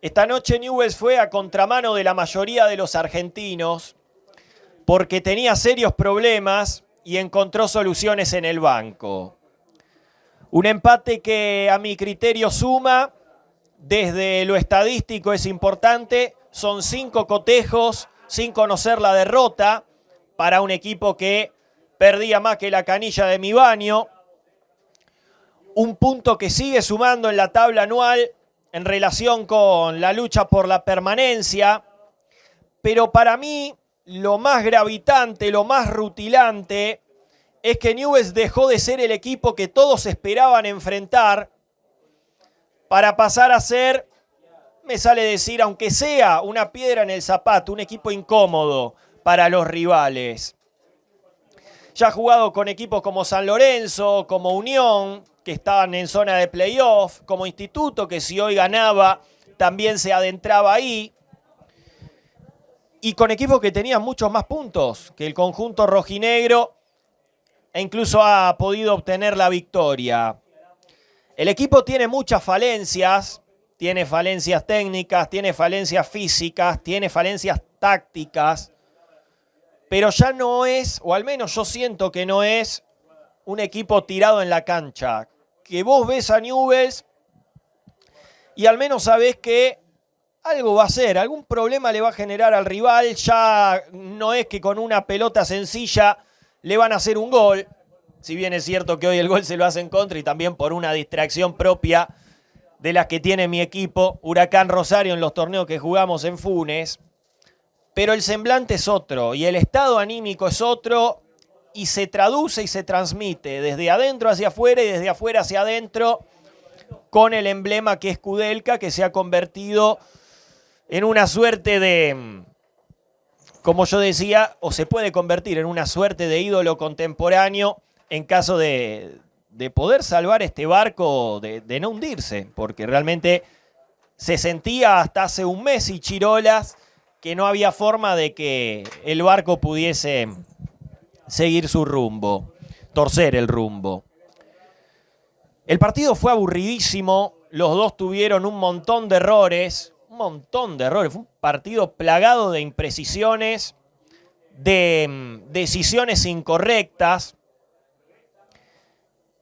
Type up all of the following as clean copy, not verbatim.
Esta noche Newell's fue a contramano de la mayoría de los argentinos porque tenía serios problemas y encontró soluciones en el banco. Un empate que a mi criterio suma, desde lo estadístico es importante, son 5 cotejos sin conocer la derrota para un equipo que perdía más que la canilla de mi baño. Un punto que sigue sumando en la tabla anual en relación con la lucha por la permanencia, pero para mí lo más gravitante, lo más rutilante, es que Newell's dejó de ser el equipo que todos esperaban enfrentar para pasar a ser, me sale decir, aunque sea una piedra en el zapato, un equipo incómodo para los rivales. Ya ha jugado con equipos como San Lorenzo, como Unión, que estaban en zona de playoff, como Instituto, que si hoy ganaba también se adentraba ahí, y con equipos que tenían muchos más puntos que el conjunto rojinegro, e incluso ha podido obtener la victoria. El equipo tiene muchas falencias, tiene falencias técnicas, tiene falencias físicas, tiene falencias tácticas, pero ya no es, o al menos yo siento que no es, un equipo tirado en la cancha. Que vos ves a Newell's y al menos sabés que algo va a hacer, algún problema le va a generar al rival, ya no es que con una pelota sencilla le van a hacer un gol, si bien es cierto que hoy el gol se lo hace en contra y también por una distracción propia de las que tiene mi equipo, Huracán Rosario, en los torneos que jugamos en Funes, pero el semblante es otro y el estado anímico es otro y se traduce y se transmite desde adentro hacia afuera y desde afuera hacia adentro con el emblema que es Kudelka, que se ha convertido en una suerte de, como yo decía, o se puede convertir en una suerte de ídolo contemporáneo en caso de poder salvar este barco de no hundirse, porque realmente se sentía hasta hace un mes y chirolas que no había forma de que el barco pudiese seguir su rumbo, torcer el rumbo. El partido fue aburridísimo, los dos tuvieron un montón de errores, fue un partido plagado de imprecisiones, de decisiones incorrectas,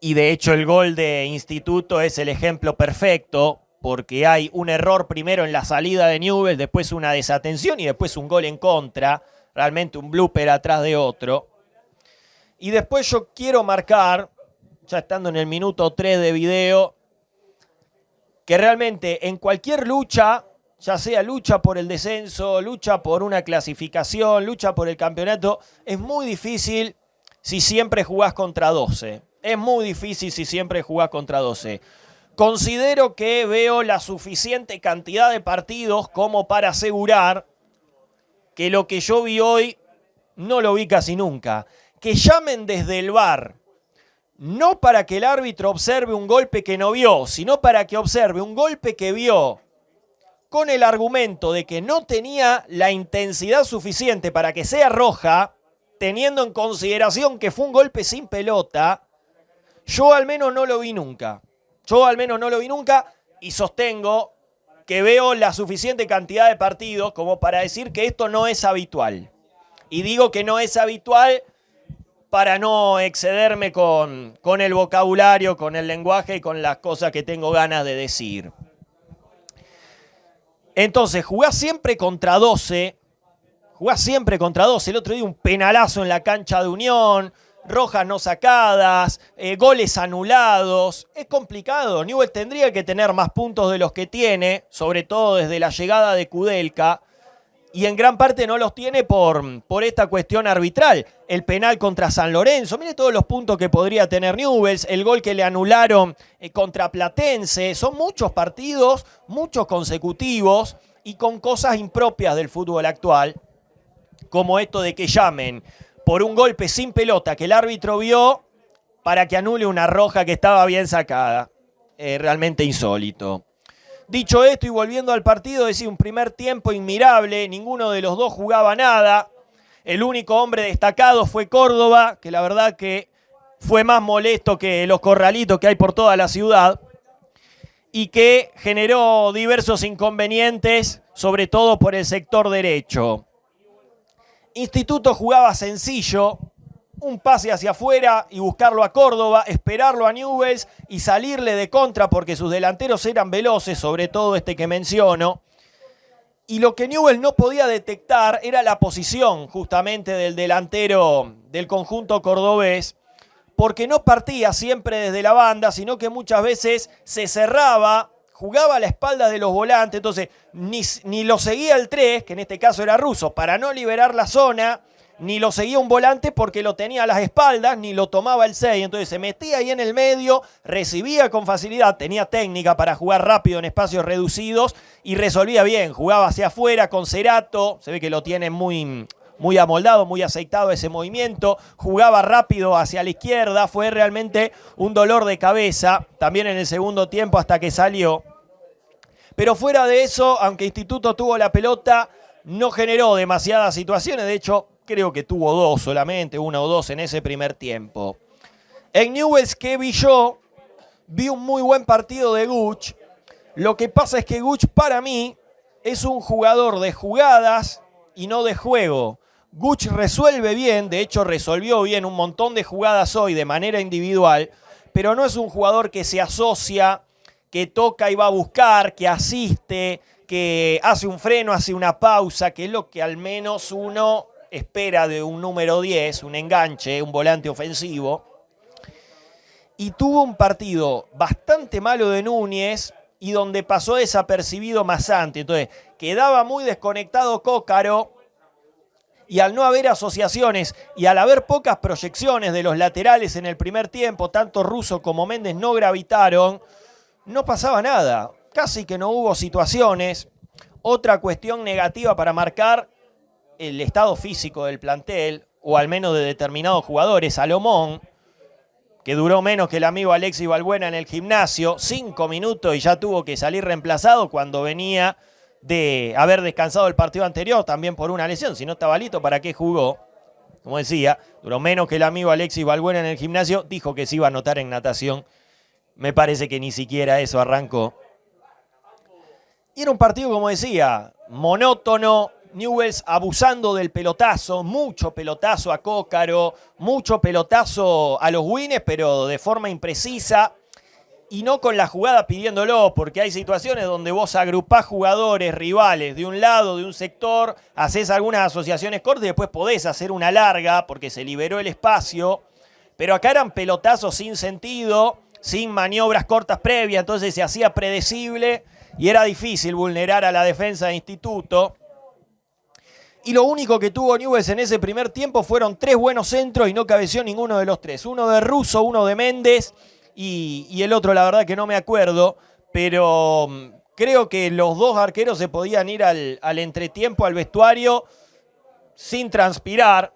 y de hecho el gol de Instituto es el ejemplo perfecto, porque hay un error primero en la salida de Newell's, después una desatención y después un gol en contra, realmente un blooper atrás de otro. Y después yo quiero marcar, ya estando en el minuto 3 de video, que realmente en cualquier lucha, ya sea lucha por el descenso, lucha por una clasificación, lucha por el campeonato, es muy difícil si siempre jugás contra 12. Es muy difícil si siempre jugás contra 12. Considero que veo la suficiente cantidad de partidos como para asegurar que lo que yo vi hoy no lo vi casi nunca. Que llamen desde el VAR, no para que el árbitro observe un golpe que no vio, sino para que observe un golpe que vio con el argumento de que no tenía la intensidad suficiente para que sea roja, teniendo en consideración que fue un golpe sin pelota. Yo al menos no lo vi nunca. Y sostengo que veo la suficiente cantidad de partidos como para decir que esto no es habitual. Y digo que no es habitual para no excederme con el vocabulario, con el lenguaje y con las cosas que tengo ganas de decir. Entonces, jugás siempre contra 12. El otro día un penalazo en la cancha de Unión, rojas no sacadas, goles anulados. Es complicado. Newell's tendría que tener más puntos de los que tiene, sobre todo desde la llegada de Kudelka, y en gran parte no los tiene por esta cuestión arbitral. El penal contra San Lorenzo, mire todos los puntos que podría tener Newell's, el gol que le anularon contra Platense. Son muchos partidos, muchos consecutivos y con cosas impropias del fútbol actual, como esto de que llamen por un golpe sin pelota que el árbitro vio para que anule una roja que estaba bien sacada. Realmente insólito. Dicho esto y volviendo al partido, decía un primer tiempo inmirable, ninguno de los dos jugaba nada. El único hombre destacado fue Córdoba, que la verdad que fue más molesto que los corralitos que hay por toda la ciudad. y que generó diversos inconvenientes, sobre todo por el sector derecho. Instituto jugaba sencillo, un pase hacia afuera y buscarlo a Córdoba, esperarlo a Newell's y salirle de contra porque sus delanteros eran veloces, sobre todo este que menciono. Y lo que Newell's no podía detectar era la posición justamente del delantero del conjunto cordobés, porque no partía siempre desde la banda, sino que muchas veces se cerraba, jugaba a la espalda de los volantes, entonces ni lo seguía el 3, que en este caso era Russo, para no liberar la zona, ni lo seguía un volante porque lo tenía a las espaldas, ni lo tomaba el 6. Entonces se metía ahí en el medio, recibía con facilidad, tenía técnica para jugar rápido en espacios reducidos y resolvía bien. Jugaba hacia afuera con Cerato, se ve que lo tiene muy amoldado, muy aceitado ese movimiento. Jugaba rápido hacia la izquierda, fue realmente un dolor de cabeza, también en el segundo tiempo hasta que salió. Pero fuera de eso, aunque Instituto tuvo la pelota, no generó demasiadas situaciones, de hecho creo que tuvo 2 solamente, 1 o 2 en ese primer tiempo. En Newell's, ¿qué vi yo? Vi un muy buen partido de Guch. Lo que pasa es que Guch para mí es un jugador de jugadas y no de juego. Guch resuelve bien, de hecho resolvió bien un montón de jugadas hoy de manera individual, pero no es un jugador que se asocia, que toca y va a buscar, que asiste, que hace un freno, hace una pausa, que es lo que al menos uno espera de un número 10, un enganche, un volante ofensivo. Y tuvo un partido bastante malo de Núñez y donde pasó desapercibido Mazzanti. Entonces quedaba muy desconectado Cócaro y al no haber asociaciones y al haber pocas proyecciones de los laterales en el primer tiempo, tanto Russo como Méndez no gravitaron, no pasaba nada. Casi que no hubo situaciones. Otra cuestión negativa para marcar: el estado físico del plantel, o al menos de determinados jugadores. Salomón, que duró menos que el amigo Alexis Balbuena en el gimnasio, 5 minutos y ya tuvo que salir reemplazado cuando venía de haber descansado el partido anterior, también por una lesión. Si no estaba listo, ¿para qué jugó? Como decía, duró menos que el amigo Alexis Balbuena en el gimnasio, dijo que se iba a anotar en natación. Me parece que ni siquiera eso arrancó. Y era un partido, como decía, monótono. Newell's abusando del pelotazo, mucho pelotazo a Cócaro, mucho pelotazo a los wines, pero de forma imprecisa y no con la jugada pidiéndolo, porque hay situaciones donde vos agrupás jugadores rivales de un lado, de un sector, hacés algunas asociaciones cortas y después podés hacer una larga porque se liberó el espacio, pero acá eran pelotazos sin sentido, sin maniobras cortas previas, entonces se hacía predecible y era difícil vulnerar a la defensa de Instituto. Y lo único que tuvo Newell's en ese primer tiempo fueron 3 buenos centros y no cabeció ninguno de los 3. Uno de Russo, uno de Méndez y el otro la verdad que no me acuerdo. Pero creo que los 2 arqueros se podían ir al entretiempo, al vestuario, sin transpirar.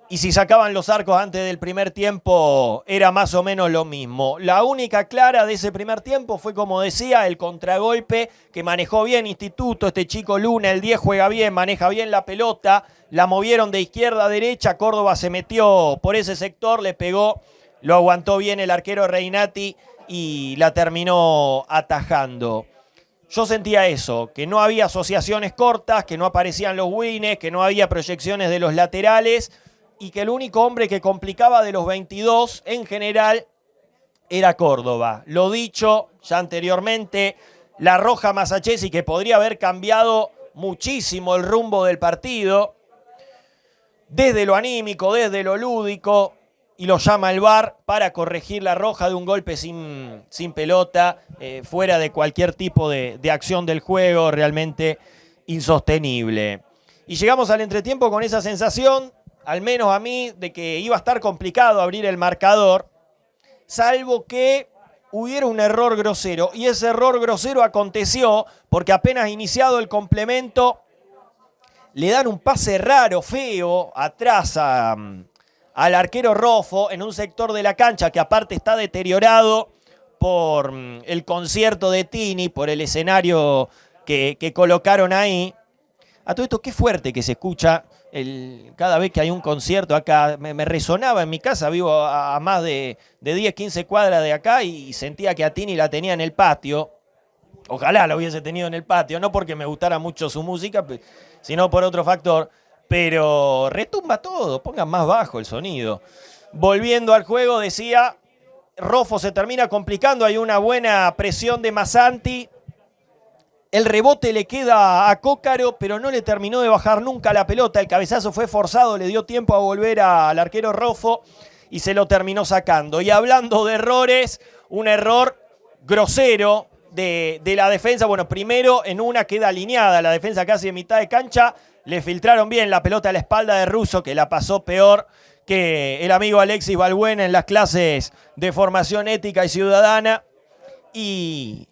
Y si sacaban los arcos antes del primer tiempo era más o menos lo mismo. La única clara de ese primer tiempo fue, como decía, el contragolpe que manejó bien Instituto. Este chico Luna, el 10, juega bien, maneja bien la pelota. La movieron de izquierda a derecha. Córdoba se metió por ese sector, le pegó. Lo aguantó bien el arquero Reinati y la terminó atajando. Yo sentía eso, que no había asociaciones cortas, que no aparecían los wines, que no había proyecciones de los laterales y que el único hombre que complicaba de los 22 en general era Córdoba. Lo dicho ya anteriormente, la roja Masachesi, que podría haber cambiado muchísimo el rumbo del partido, desde lo anímico, desde lo lúdico, y lo llama el VAR para corregir la roja de un golpe sin pelota, fuera de cualquier tipo de acción del juego, realmente insostenible. Y llegamos al entretiempo con esa sensación, al menos a mí, de que iba a estar complicado abrir el marcador, salvo que hubiera un error grosero. Y ese error grosero aconteció porque apenas iniciado el complemento, le dan un pase raro, feo, atrás al arquero Roffo en un sector de la cancha que aparte está deteriorado por el concierto de Tini, por el escenario que colocaron ahí. A todo esto, qué fuerte que se escucha Cada vez que hay un concierto acá, me resonaba en mi casa, vivo a más de 10, 15 cuadras de acá y sentía que a Tini la tenía en el patio. Ojalá la hubiese tenido en el patio, no porque me gustara mucho su música, sino por otro factor. Pero retumba todo, pongan más bajo el sonido. Volviendo al juego, decía, Roffo se termina complicando, hay una buena presión de Massanti. El rebote le queda a Cócaro, pero no le terminó de bajar nunca la pelota. El cabezazo fue forzado, le dio tiempo a volver al arquero Roffo y se lo terminó sacando. Y hablando de errores, un error grosero de la defensa. Bueno, primero en una queda alineada la defensa casi de mitad de cancha. Le filtraron bien la pelota a la espalda de Russo, que la pasó peor que el amigo Alexis Balbuena en las clases de formación ética y ciudadana. Y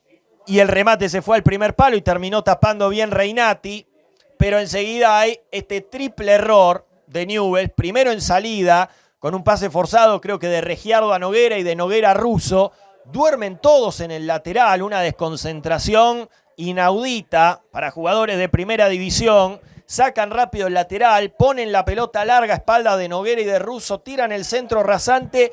el remate se fue al primer palo y terminó tapando bien Reinati. Pero enseguida hay este triple error de Newell's. Primero en salida, con un pase forzado, creo que de Regiardo a Noguera y de Noguera a Russo. Duermen todos en el lateral, una desconcentración inaudita para jugadores de primera división. Sacan rápido el lateral, ponen la pelota larga a espalda de Noguera y de Russo, tiran el centro rasante.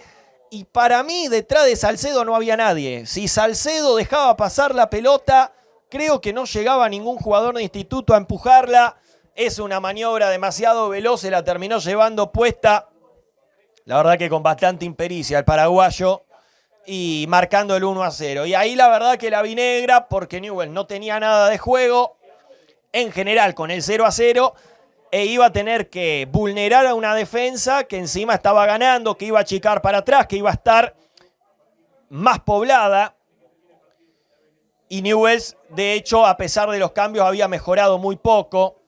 Y para mí, detrás de Salcedo no había nadie. Si Salcedo dejaba pasar la pelota, creo que no llegaba ningún jugador de Instituto a empujarla. Es una maniobra demasiado veloz, se la terminó llevando puesta. La verdad que con bastante impericia el paraguayo. Y marcando el 1-0. Y ahí la verdad que la vi negra porque Newell's no tenía nada de juego. En general, con el 0-0. E iba a tener que vulnerar a una defensa que encima estaba ganando, que iba a achicar para atrás, que iba a estar más poblada. Y Newell's, de hecho, a pesar de los cambios, había mejorado muy poco.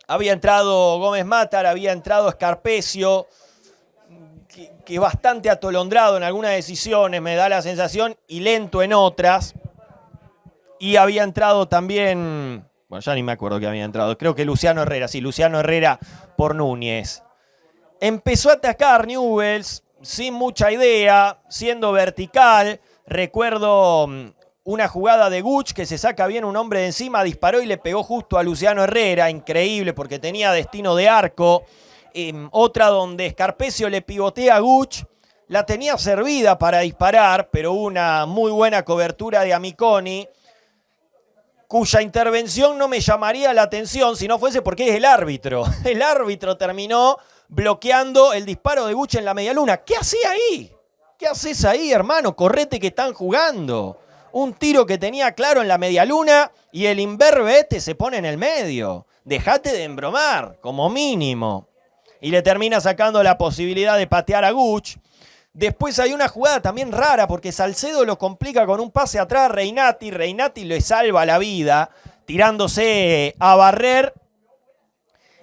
Había entrado Gómez Matar, había entrado Scarpesio, que bastante atolondrado en algunas decisiones, me da la sensación, y lento en otras. Y había entrado también... Bueno, ya ni me acuerdo que había entrado. Creo que Luciano Herrera. Sí, Luciano Herrera por Núñez. Empezó a atacar Newell's sin mucha idea, siendo vertical. Recuerdo una jugada de Guch que se saca bien un hombre de encima, disparó y le pegó justo a Luciano Herrera. Increíble porque tenía destino de arco. Otra donde Scarpesio le pivotea a Guch. La tenía servida para disparar, pero una muy buena cobertura de Amiconi, cuya intervención no me llamaría la atención si no fuese porque es el árbitro. El árbitro terminó bloqueando el disparo de Guch en la medialuna. ¿Qué hacía ahí? ¿Qué haces ahí, hermano? Correte que están jugando. Un tiro que tenía claro en la medialuna y el imberbe este se pone en el medio. Dejate de embromar, como mínimo. Y le termina sacando la posibilidad de patear a Guch. Después hay una jugada también rara porque Salcedo lo complica con un pase atrás a Reinati. Reinati le salva la vida tirándose a barrer.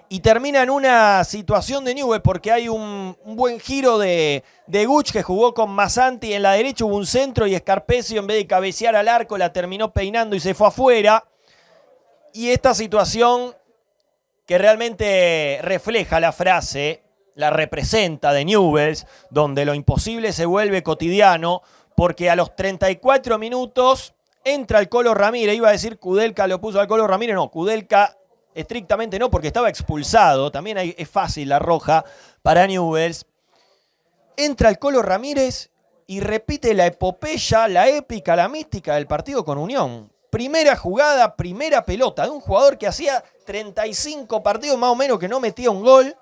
Y termina en una situación de Newell's porque hay un buen giro de Guch que jugó con Massanti. En la derecha hubo un centro y Scarpesio en vez de cabecear al arco la terminó peinando y se fue afuera. Y esta situación que realmente refleja la frase, la representa de Newell's, donde lo imposible se vuelve cotidiano, porque a los 34 minutos entra el Colo Ramírez. Iba a decir Kudelka lo puso al Colo Ramírez, no, Kudelka estrictamente no, porque estaba expulsado. También es fácil la roja para Newell's. Entra el Colo Ramírez y repite la epopeya, la épica, la mística del partido con Unión. Primera jugada, primera pelota de un jugador que hacía 35 partidos más o menos que no metía un gol.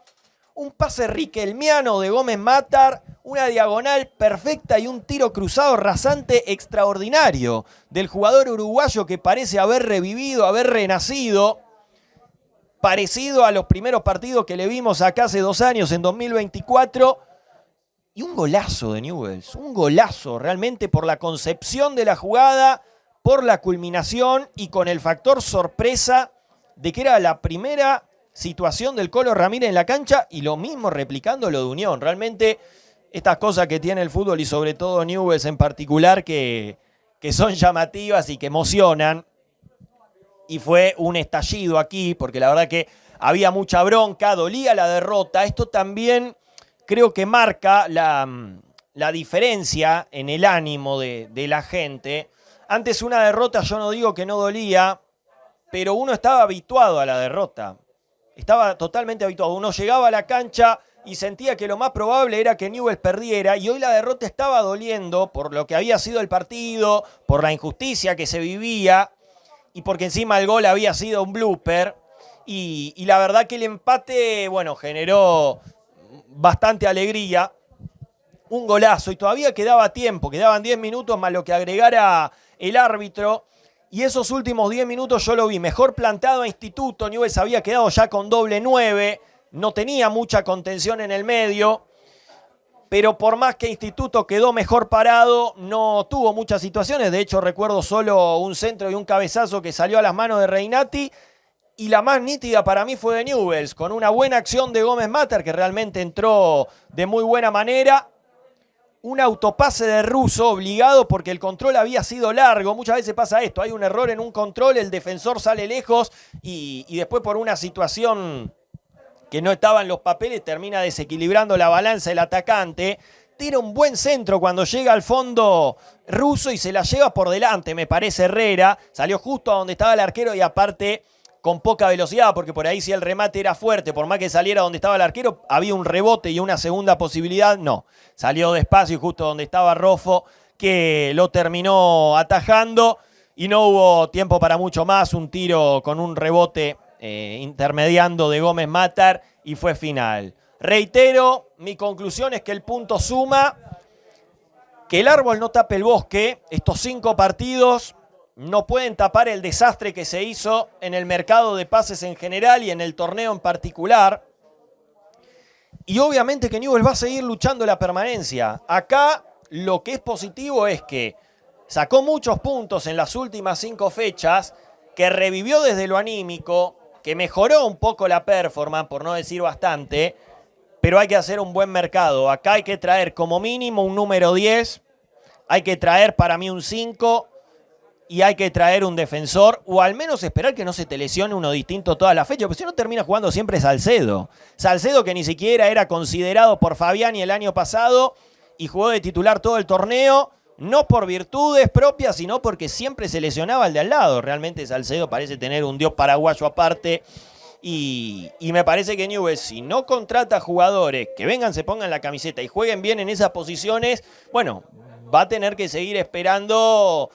Un pase riquelmiano de Gómez Matar, una diagonal perfecta y un tiro cruzado rasante extraordinario del jugador uruguayo que parece haber revivido, haber renacido, parecido a los primeros partidos que le vimos acá hace 2 años, en 2024. Y un golazo de Newell's, un golazo realmente por la concepción de la jugada, por la culminación y con el factor sorpresa de que era la primera situación del Colo Ramírez en la cancha y lo mismo replicando lo de Unión. Realmente estas cosas que tiene el fútbol y sobre todo Newell's en particular que son llamativas y que emocionan. Y fue un estallido aquí porque la verdad que había mucha bronca, dolía la derrota. Esto también creo que marca la diferencia en el ánimo de la gente. Antes una derrota yo no digo que no dolía, pero uno estaba habituado a la derrota. Estaba totalmente habituado. Uno llegaba a la cancha y sentía que lo más probable era que Newell's perdiera, y hoy la derrota estaba doliendo por lo que había sido el partido, por la injusticia que se vivía y porque encima el gol había sido un blooper. Y la verdad que el empate, bueno, generó bastante alegría. Un golazo y todavía quedaba tiempo, quedaban 10 minutos más lo que agregara el árbitro. Y esos últimos 10 minutos yo lo vi mejor plantado a Instituto. Newell's había quedado ya con doble 9, no tenía mucha contención en el medio, pero por más que Instituto quedó mejor parado, no tuvo muchas situaciones. De hecho, recuerdo solo un centro y un cabezazo que salió a las manos de Reinati. Y la más nítida para mí fue de Newell's, con una buena acción de Gómez Matter, que realmente entró de muy buena manera. Un autopase de Russo obligado porque el control había sido largo. Muchas veces pasa esto, hay un error en un control, el defensor sale lejos y después por una situación que no estaba en los papeles termina desequilibrando la balanza el atacante. Tira un buen centro cuando llega al fondo Russo y se la lleva por delante, me parece Herrera. Salió justo a donde estaba el arquero y aparte con poca velocidad, porque por ahí si el remate era fuerte, por más que saliera donde estaba el arquero, había un rebote y una segunda posibilidad. No, salió despacio y justo donde estaba Roffo, que lo terminó atajando y no hubo tiempo para mucho más. Un tiro con un rebote intermediando de Gómez Matter y fue final. Reitero, mi conclusión es que el punto suma, que el árbol no tape el bosque. Estos 5 partidos no pueden tapar el desastre que se hizo en el mercado de pases en general y en el torneo en particular. Y obviamente que Newell's va a seguir luchando la permanencia. Acá lo que es positivo es que sacó muchos puntos en las últimas 5 fechas, que revivió desde lo anímico, que mejoró un poco la performance, por no decir bastante, pero hay que hacer un buen mercado. Acá hay que traer como mínimo un número 10, hay que traer para mí un 5, y hay que traer un defensor, o al menos esperar que no se te lesione uno distinto toda la fecha, porque si no termina jugando siempre Salcedo. Salcedo, que ni siquiera era considerado por Fabiani el año pasado y jugó de titular todo el torneo, no por virtudes propias, sino porque siempre se lesionaba el de al lado. Realmente Salcedo parece tener un dios paraguayo aparte. Y me parece que Newell's, si no contrata jugadores que vengan, se pongan la camiseta y jueguen bien en esas posiciones, bueno, va a tener que seguir esperando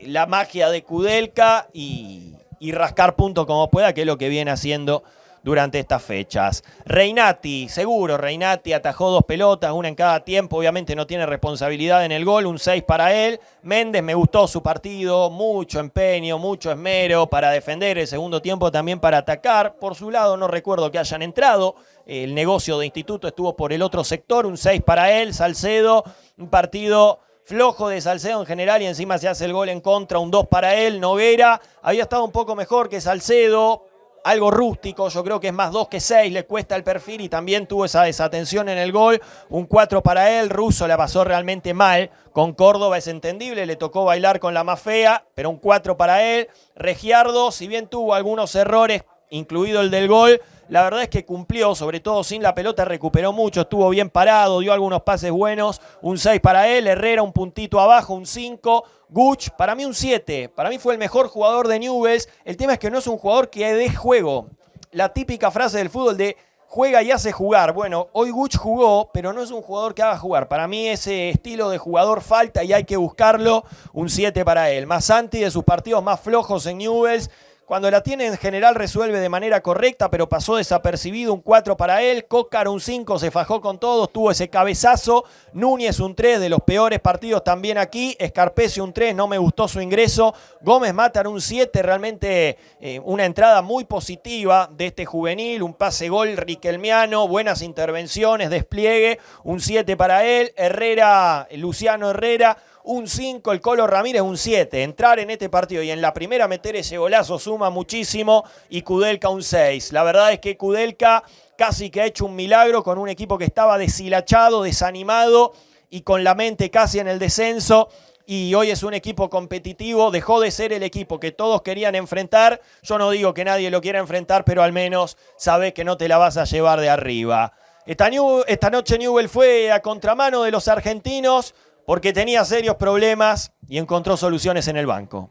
la magia de Kudelka y rascar puntos como pueda, que es lo que viene haciendo durante estas fechas. Reinati, seguro, Reinati atajó 2 pelotas, una en cada tiempo, obviamente no tiene responsabilidad en el gol, un 6 para él. Méndez, me gustó su partido, mucho empeño, mucho esmero para defender, el segundo tiempo también para atacar. Por su lado no recuerdo que hayan entrado, el negocio de Instituto estuvo por el otro sector, un 6 para él. Salcedo, un partido flojo de Salcedo en general y encima se hace el gol en contra, un 2 para él. Noguera había estado un poco mejor que Salcedo, algo rústico, yo creo que es más 2 que 6, le cuesta el perfil y también tuvo esa desatención en el gol, un 4 para él. Russo la pasó realmente mal, con Córdoba es entendible, le tocó bailar con la más fea, pero un 4 para él. Regiardo, si bien tuvo algunos errores, incluido el del gol, la verdad es que cumplió, sobre todo sin la pelota, recuperó mucho, estuvo bien parado, dio algunos pases buenos, un 6 para él. Herrera un puntito abajo, un 5. Guch, para mí un 7, para mí fue el mejor jugador de Newell's. El tema es que no es un jugador que dé juego, la típica frase del fútbol de juega y hace jugar. Bueno, hoy Guch jugó, pero no es un jugador que haga jugar. Para mí ese estilo de jugador falta y hay que buscarlo, un 7 para él. Massanti, de sus partidos más flojos en Newell's, cuando la tiene en general resuelve de manera correcta, pero pasó desapercibido, un 4 para él. Cócar un 5, se fajó con todos, tuvo ese cabezazo. Núñez un 3, de los peores partidos también aquí. Escarpese un 3, no me gustó su ingreso. Gómez Matter un 7, realmente una entrada muy positiva de este juvenil. Un pase gol riquelmiano, buenas intervenciones, despliegue, un 7 para él. Herrera, Luciano Herrera, un 5, el Colo Ramírez un 7. Entrar en este partido y en la primera meter ese golazo suma muchísimo. Y Kudelka un 6. La verdad es que Kudelka casi que ha hecho un milagro con un equipo que estaba deshilachado, desanimado y con la mente casi en el descenso. Y hoy es un equipo competitivo, dejó de ser el equipo que todos querían enfrentar. Yo no digo que nadie lo quiera enfrentar, pero al menos sabés que no te la vas a llevar de arriba. Esta noche Newell's fue a contramano de los argentinos, porque tenía serios problemas y encontró soluciones en el banco.